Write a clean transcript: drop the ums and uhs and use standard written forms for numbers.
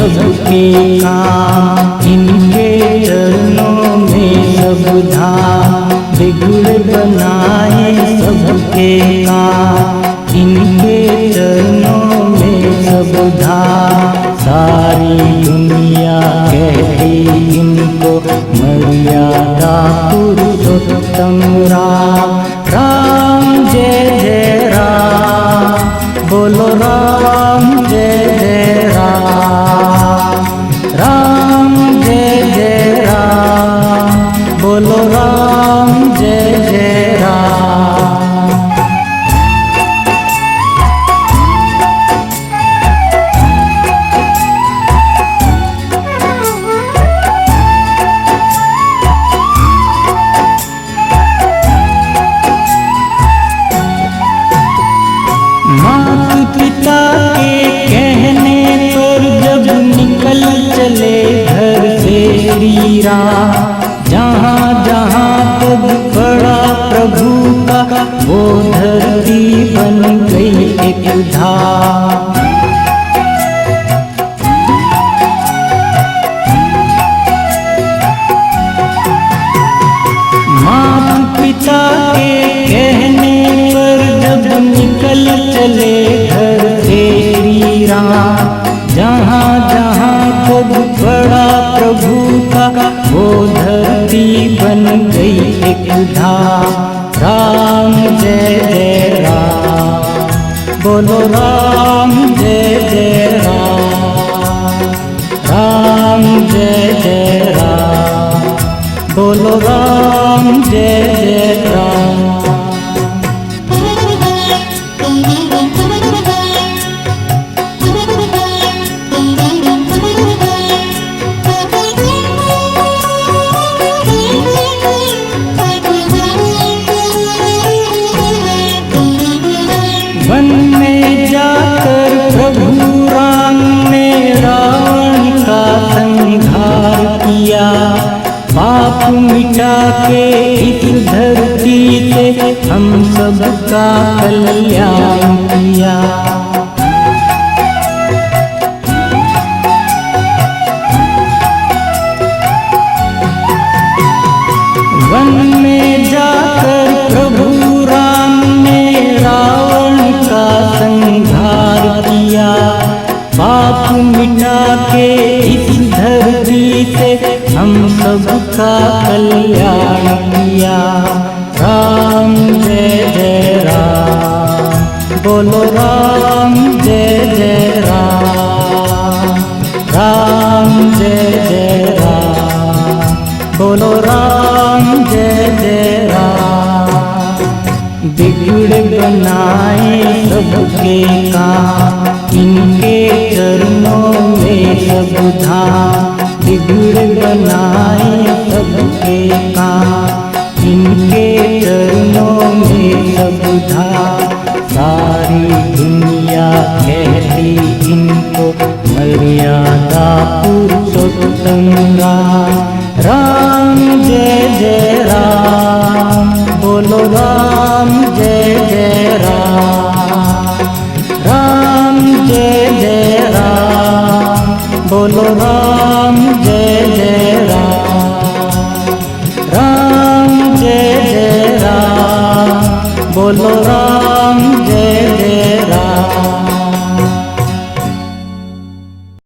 सबके काम, इनके चरणों में सब धाम। बिगड़ बनाए सबके काम, इनके चरणों में सब धाम। सारी दुनिया कहती इनको मर्यादा पुरुषोत्तम राम। राम जय जय राम, बोलो राम जय जय राम। राम जय जय राम, बोलो राम जय जय राम। पिता के कहने पर जब निकल चले घर से श्री राम, जहाँ जहाँ पग पड़ा प्रभु का वो धरती बन गई एक धाम। माता पिता के कहने पर जब निकल चले घर से श्री राम, जहाँ जहाँ पग पड़ा प्रभु का वो धरती बन गई एक धाम। राम जय जय राम, बोलो राम जय जय राम। राम जय जय राम, बोलो राम जय जय राम। वन में जाकर प्रभु राम ने रावण का संहार किया। पाप मिटा के इस धरती से हम सबका कल्याण किया। वन में जाकर प्रभु राम ने रावण का संहार किया। पाप मिटा के इस धरती से हम सबका कल्याण किया। राम जय जय राम, बोलो राम जय जय राम। राम जय जय राम, बोलो राम जय जय राम। बिगड़ बनाए सबके काम, इनके चरणों में सब धाम। बिगड़ बनाए सबके काम, इनके चरणों में सब धाम। सारी दुनिया कहती इनको मर्यादा पुरुषोत्तम राम। राम जय जय राम, बोलो राम जय जय राम। राम जय जय राम, बोलो राम जय जय राम। राम जय जय राम, बोलो